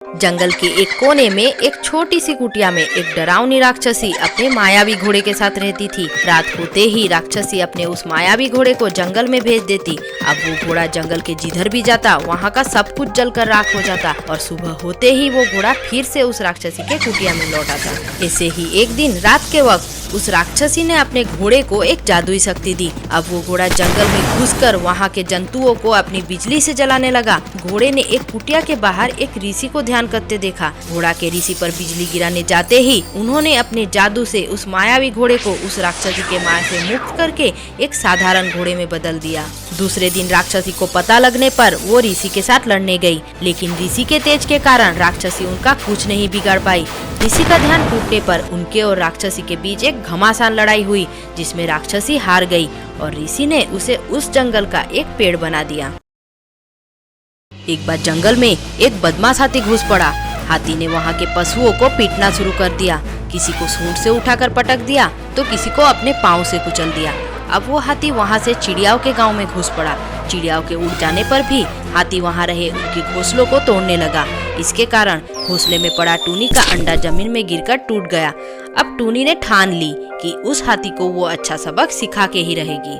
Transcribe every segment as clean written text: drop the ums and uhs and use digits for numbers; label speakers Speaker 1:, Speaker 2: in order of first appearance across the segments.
Speaker 1: जंगल के एक कोने में एक छोटी सी कुटिया में एक डरावनी राक्षसी अपने मायावी घोड़े के साथ रहती थी। रात होते ही राक्षसी अपने उस मायावी घोड़े को जंगल में भेज देती। अब वो घोड़ा जंगल के जिधर भी जाता वहाँ का सब कुछ जलकर राख हो जाता और सुबह होते ही वो घोड़ा फिर से उस राक्षसी के कुटिया में लौट आता। ऐसे ही एक दिन रात के वक्त उस राक्षसी ने अपने घोड़े को एक जादुई शक्ति दी। अब वो घोड़ा जंगल में घुसकर वहाँ के जंतुओं को अपनी बिजली से जलाने लगा। घोड़े ने एक कुटिया के बाहर एक ऋषि को ध्यान करते देखा। घोड़ा के ऋषि पर बिजली गिराने जाते ही उन्होंने अपने जादू से उस मायावी घोड़े को उस राक्षसी के माया से मुक्त करके एक साधारण घोड़े में बदल दिया। दूसरे दिन राक्षसी को पता लगने पर वो ऋषि के साथ लड़ने गई, लेकिन ऋषि के तेज के कारण राक्षसी उनका कुछ नहीं बिगाड़ पाई। ऋषि का ध्यान टूटने पर उनके और राक्षसी के बीच एक घमासान लड़ाई हुई, जिसमें राक्षसी हार गई और ऋषि ने उसे उस जंगल का एक पेड़ बना दिया। एक बार जंगल में एक बदमाश हाथी घुस पड़ा। हाथी ने वहाँ के पशुओं को पीटना शुरू कर दिया। किसी को सूंड से उठाकर पटक दिया तो किसी को अपने पाँव से कुचल दिया। अब वो हाथी वहाँ से चिड़ियाओं के गांव में घुस पड़ा। चिड़ियाओं के उड़ जाने पर भी हाथी वहाँ रहे उनके घोंसलों को तोड़ने लगा। इसके कारण घोंसले में पड़ा टूनी का अंडा जमीन में गिरकर टूट गया। अब टूनी ने ठान ली कि उस हाथी को वो अच्छा सबक सिखा के ही रहेगी।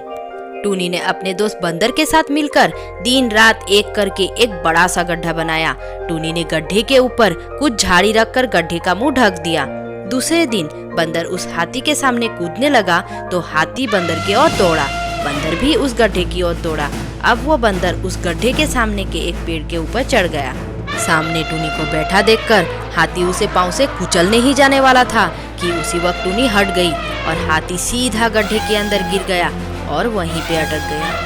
Speaker 1: टूनी ने अपने दोस्त बंदर के साथ मिलकर दिन रात एक करके एक बड़ा सा गड्ढा बनाया। टूनी ने गड्ढे के ऊपर कुछ झाड़ी रखकर गड्ढे का मुंह ढक दिया। दूसरे दिन बंदर उस हाथी के सामने कूदने लगा तो हाथी बंदर की ओर दौड़ा। बंदर भी उस गड्ढे की ओर दौड़ा। अब वो बंदर उस गड्ढे के सामने के एक पेड़ के ऊपर चढ़ गया। सामने टूनी को बैठा देखकर हाथी उसे पांव से कुचलने ही जाने वाला था कि उसी वक्त टूनी हट गई और हाथी सीधा गड्ढे के अंदर गिर गया और वहीं पे अटक गया।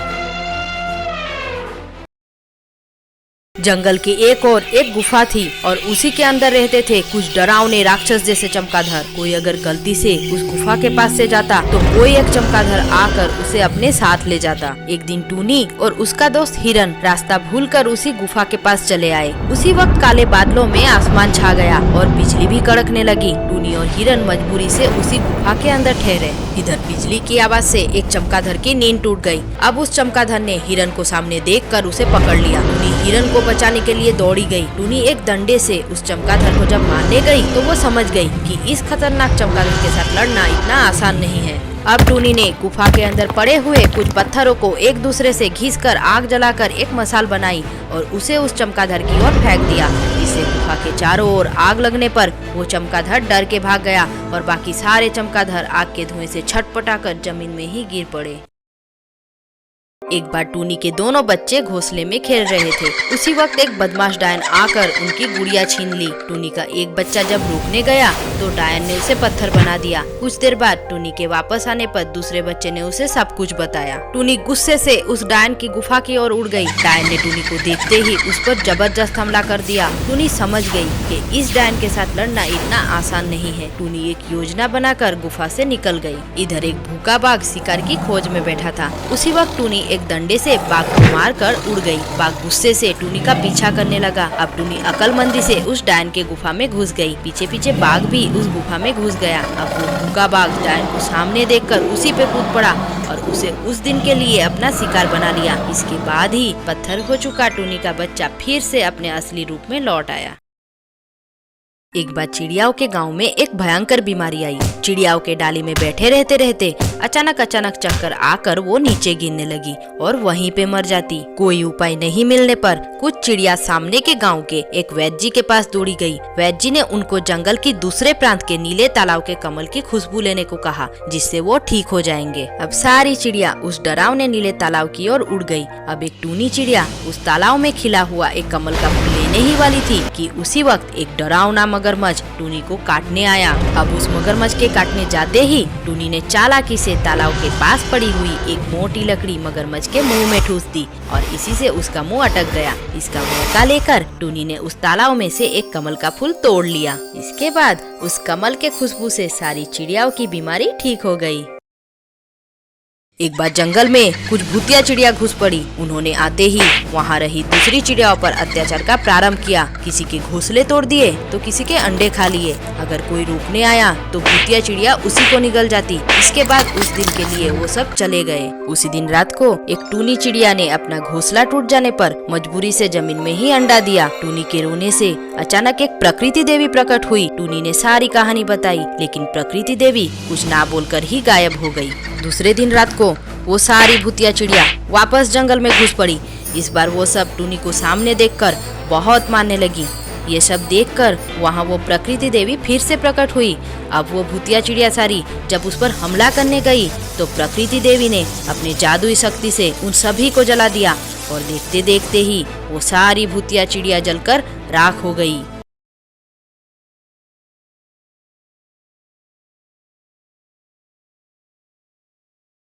Speaker 1: जंगल की एक और एक गुफा थी और उसी के अंदर रहते थे कुछ डरावने राक्षस जैसे चमगादड़। कोई अगर गलती से उस गुफा के पास से जाता तो कोई एक चमगादड़ आकर उसे अपने साथ ले जाता। एक दिन टूनी और उसका दोस्त हिरन रास्ता भूलकर उसी गुफा के पास चले आए। उसी वक्त काले बादलों में आसमान छा गया और बिजली भी कड़कने लगी। टूनी और हिरन मजबूरी से उसी गुफा के अंदर ठहरे। इधर बिजली की आवाज से एक चमगादड़ की नींद टूट गई। अब उस चमगादड़ ने हिरन को सामने देखकर उसे पकड़ लिया। टूनी हिरन को बचाने के लिए दौड़ी गई। टूनी एक डंडे से उस चमगादड़ को जब मारने गई तो वो समझ गई कि इस खतरनाक चमगादड़ के साथ लड़ना इतना आसान नहीं है। अब टूनी ने गुफा के अंदर पड़े हुए कुछ पत्थरों को एक दूसरे से घिसकर आग जलाकर एक मसाल बनाई और उसे उस चमगादड़ की ओर फेंक दिया। इससे गुफा के चारों ओर आग लगने पर वो चमगादड़ डर के भाग गया और बाकी सारे चमगादड़ आग के धुएं से छटपटाकर जमीन में ही गिर पड़े। एक बार टूनी के दोनों बच्चे घोंसले में खेल रहे थे। उसी वक्त एक बदमाश डायन आकर उनकी गुड़िया छीन ली। टूनी का एक बच्चा जब रोकने गया तो डायन ने उसे पत्थर बना दिया। कुछ देर बाद टूनी के वापस आने पर दूसरे बच्चे ने उसे सब कुछ बताया। टूनी गुस्से से उस डायन की गुफा की ओर उड़ गई। डायन ने टूनी को देखते ही उस पर जबरदस्त हमला कर दिया। टूनी समझ गई कि इस डायन के साथ लड़ना इतना आसान नहीं है। टूनी एक योजना बनाकर गुफा से निकल गई। इधर एक भूखा बाघ शिकार की खोज में बैठा था। उसी वक्त टूनी एक डंडे से बाघ को मारकर उड़ गई। बाघ गुस्से से टूनी का पीछा करने लगा। अब टूनी अकलमंदी से उस डायन के गुफा में घुस गई। पीछे पीछे बाघ भी उस गुफा में घुस गया। अब वो भूखा बाघ डायन को सामने देखकर उसी पे कूद पड़ा और उसे उस दिन के लिए अपना शिकार बना लिया। इसके बाद ही पत्थर हो चुका टूनी का बच्चा फिर से अपने असली रूप में लौट आया। एक बार चिड़ियाओं के गांव में एक भयंकर बीमारी आई। चिड़ियाओं के डाली में बैठे रहते रहते अचानक चक्कर आकर वो नीचे गिरने लगी और वहीं पे मर जाती। कोई उपाय नहीं मिलने पर कुछ चिड़िया सामने के गांव के एक वैद्य जी के पास दौड़ी गई। वैद्य जी ने उनको जंगल की दूसरे प्रांत के नीले तालाब के कमल की खुशबू लेने को कहा, जिससे वो ठीक हो जाएंगे। अब सारी चिड़िया उस डरावने नीले तालाब की ओर उड़ गई। अब एक टूनी चिड़िया उस तालाब में खिला हुआ एक कमल का फूल लेने ही वाली थी कि उसी वक्त एक डरावना मगरमच्छ टूनी को काटने आया। अब उस मगरमच्छ के काटने जाते ही टूनी ने चालाकी से तालाब के पास पड़ी हुई एक मोटी लकड़ी मगरमच्छ के मुंह में ठूस दी और इसी से उसका मुंह अटक गया। इसका मौका लेकर टूनी ने उस तालाब में से एक कमल का फूल तोड़ लिया। इसके बाद उस कमल के खुशबू से सारी चिड़ियाओं की बीमारी ठीक हो गई। एक बार जंगल में कुछ भूतिया चिड़िया घुस पड़ी। उन्होंने आते ही वहाँ रही दूसरी चिड़ियाओं पर अत्याचार का प्रारंभ किया। किसी के घोंसले तोड़ दिए तो किसी के अंडे खा लिए। अगर कोई रोकने आया तो भूतिया चिड़िया उसी को निगल जाती। इसके बाद उस दिन के लिए वो सब चले गए। उसी दिन रात को एक टूनी चिड़िया ने अपना घोंसला टूट जाने पर मजबूरी से जमीन में ही अंडा दिया। टूनी के रोने से अचानक एक प्रकृति देवी प्रकट हुई। टूनी ने सारी कहानी बताई, लेकिन प्रकृति देवी कुछ ना बोलकर ही गायब हो गई। दूसरे दिन रात को वो सारी भूतिया चिड़िया वापस जंगल में घुस पड़ी। इस बार वो सब टूनी को सामने देखकर बहुत मारने लगी। ये सब देखकर वहाँ वो प्रकृति देवी फिर से प्रकट हुई। अब वो भूतिया चिड़िया सारी जब उस पर हमला करने गई तो प्रकृति देवी ने अपनी जादुई शक्ति से उन सभी को जला दिया और देखते देखते ही वो सारी भूतिया चिड़िया जलकर राख हो गई।